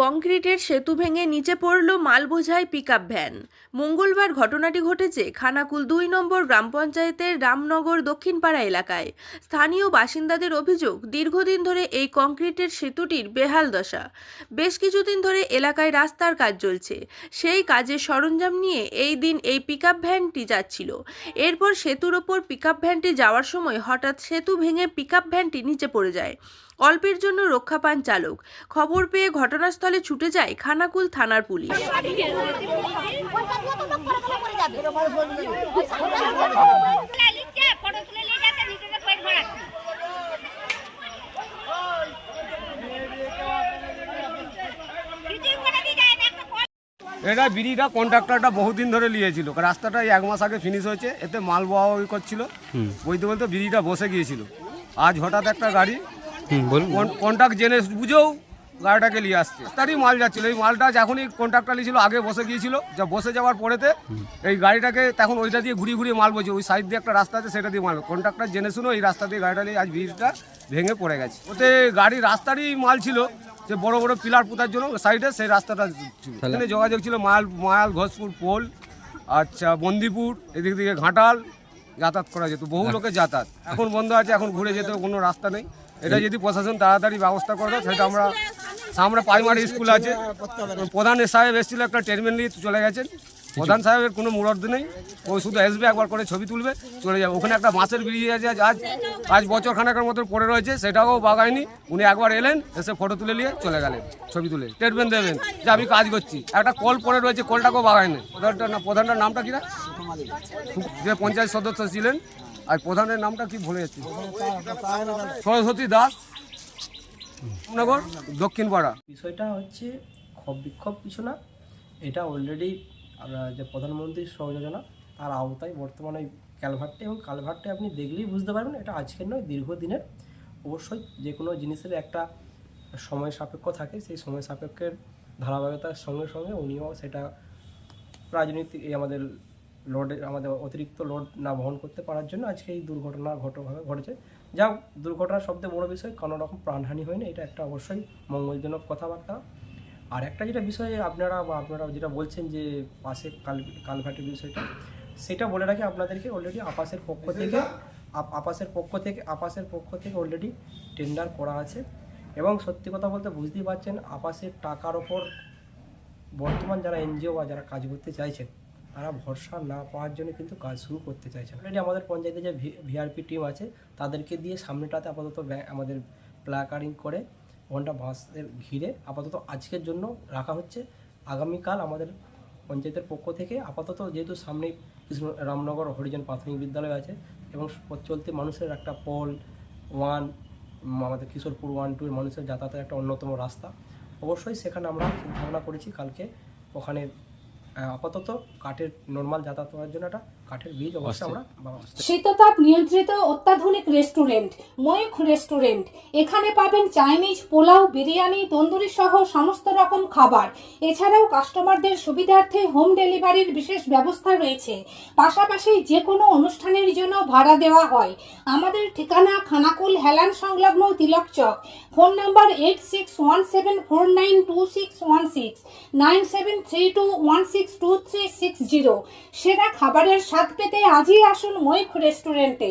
কংক্রিটের সেতু ভেঙে নিচে পড়ল মালবোঝাই পিকআপ ভ্যান। মঙ্গলবার ঘটনাটি ঘটেছে খানাকুল ২ নম্বর গ্রাম পঞ্চায়েতের রামনগর দক্ষিণপাড়া এলাকায়। স্থানীয় বাসিন্দাদের অভিযোগ, দীর্ঘদিন ধরে এই কংক্রিটের সেতুটির বেহাল দশা। বেশ কিছুদিন ধরে এলাকায় রাস্তার কাজ চলছে, সেই কাজের সরঞ্জাম নিয়ে এই দিন এই পিকআপ ভ্যানটি যাচ্ছিল। এরপর সেতুর ওপর পিকআপ ভ্যানটি যাওয়ার সময় হঠাৎ সেতু ভেঙে পিকআপ ভ্যানটি নিচে পড়ে যায়। অল্পের জন্য রক্ষা পান চালক। খবর পেয়ে ঘটনাস্থলে ছুটে যায় খানাকুল থানার পুলিশ। এটা বিড়িটা কন্ট্রাক্টরটা বহুদিন ধরে নিয়েছিল, রাস্তাটা 1 মাস আগে ফিনিশ হয়েছে, এতে মাল বওয়া করছিল, বলতে বলতে বিড়িটা বসে গিয়েছিল। আজ হঠাৎ একটা গাড়ি কন্ট্রাক্ট জেনে বুঝেও গাড়িটাকে নিয়ে আসছে, তারই মাল যাচ্ছিল। এই মালটা যখনই কন্ট্রাক্টর নিয়েছিল আগে বসে গিয়েছিল, যা বসে যাওয়ার পরেতে এই গাড়িটাকে তখন ওইটা দিয়ে ঘুরিয়ে ঘুরিয়ে মাল বলছে, ওই সাইড দিয়ে একটা রাস্তা আছে সেটা দিয়ে মাল। কন্ট্রাক্টর জেনে শুনো এই রাস্তা দিয়ে গাড়িটা নিয়ে আজ ব্রিজটা ভেঙে পড়ে গেছে। ওতে গাড়ি রাস্তারই মাল ছিল, যে বড় বড় পিলার পোতার জন্য সাইডে সেই রাস্তাটা ছিল, এখানে যোগাযোগ ছিল মায়াল ঘোষপুর পোল, আচ্ছা বন্দিপুর, এদিক থেকে ঘাটাল যাতায়াত করা যেত, বহু লোকের যাতায়াত। এখন বন্ধ আছে, এখন ঘুরে যেতে কোনো রাস্তা নেই। এটা যদি প্রশাসন তাড়াতাড়ি ব্যবস্থা করে দেয়, সেটা আমরা সামনে প্রাইমারি স্কুল আছে, প্রধান সাহেব এসেছিল, একটা ট্রিটমেন্ট নিয়ে চলে গেছেন। প্রধান সাহেবের কোনো মুরব্বি নেই, ও শুধু আসবে, একবার করে ছবি তুলবে, চলে যাবে। ওখানে একটা বাঁশের ব্রিজ আছে, আজ বছর খানেকের মতো পড়ে রয়েছে, সেটাও বাগায়নি। উনি একবার এলেন, এসে ফটো তুলে নিয়ে চলে গেলেন, ছবি তুলে স্টেটমেন্ট দেবেন যে আমি কাজ করছি। একটা কল পড়ে রয়েছে, কলটাকেও বাগায়নি। প্রধানটার নামটা কিনা, যে পঞ্চায়েত সদস্য ছিলেন, আর প্রধানের নামটা কি ভুলে যাচ্ছি, সরস্বতী দাস, নগর দক্ষিণপাড়া। বিষয়টা হচ্ছে বিক্ষোভ কিছু না, এটা অলরেডি আমরা যে প্রধানমন্ত্রীর সহযোজনা তার আওতায় বর্তমানে ক্যালভার্টে, এবং কালভার্টে আপনি দেখলেই বুঝতে পারবেন এটা আজকের নয়, দীর্ঘদিনের। অবশ্যই যে কোনো জিনিসের একটা সময় সাপেক্ষ থাকে, সেই সময় সাপেক্ষের ধারাবাহিকতার সঙ্গে সঙ্গে উনিও সেটা রাজনৈতিক আমাদের অতিরিক্ত লোড না বহন করতে পারার জন্য আজকে এই দুর্ঘটনা ঘটেছে। যা দুর্ঘটনার সবচেয়ে বড় বিষয়, কোনো রকম প্রাণহানি হয়নি, এটা একটা অবশ্যই মঙ্গলজনক কথাবার্তা। আর একটা যেটা বিষয়ে আপনারা যেটা বলছেন যে পাশে কালভার্টের বিষয়টা, সেটা বলে রাখি আপনাদেরকে, অলরেডি আপাসের পক্ষ থেকে অলরেডি টেন্ডার করা আছে। এবং সত্যি কথা বলতে বুঝতেই পারছেন, আপাসের টাকার ওপর বর্তমান যারা এনজিও বা যারা কাজ করতে চাইছেন, তারা ভরসা না পাওয়ার জন্য কিন্তু কাজ শুরু করতে চাইছেন। অলরেডি আমাদের পঞ্চায়েতে যে ভিআরপি টিম আছে, তাদেরকে দিয়ে সামনেটাতে আপাতত আমাদের প্ল্যাকারিং করে ঘন্টা বাঁশের ঘিরে আপাতত আজকের জন্য রাখা হচ্ছে। আগামীকাল আমাদের পঞ্চায়েতের পক্ষ থেকে আপাতত, যেহেতু সামনেই রামনগর হরিজন প্রাথমিক বিদ্যালয় আছে এবং চলতি মানুষের একটা পোল 1, আমাদের কিশোরপুর 1-2 এর মানুষের যাতায়াতের একটা অন্যতম রাস্তা, অবশ্যই সেখানে আমরা চিন্তাভাবনা করেছি কালকে ওখানে আপাতত কাঠের নর্মাল যাতায়াত করার জন্য একটা কাঠের ব্রিজ অবশ্যই আমরা। শীততাপ নিয়ন্ত্রিত অত্যাধুনিক রেস্টুরেন্ট ময়ূখ রেস্টুরেন্ট। এখানে পাবেন চাইনিজ, পোলাও, বিরিয়ানি, তন্দুরি সহ সমস্ত রকম খাবার। এছাড়াও কাস্টমারদের সুবিধার্থে হোম ডেলিভারির বিশেষ ব্যবস্থা রয়েছে। পাশাপাশি যে কোনো অনুষ্ঠানের জন্য ভাড়া দেওয়া হয়। আমাদের ঠিকানা খানাকুল হেলান সংলগ্ন তিলক চক। Phone number 8617492616, 9732162360। সেরা খাবারের স্বাদ পেতে আজই আসুন ময়ূখ রেস্টুরেন্টে।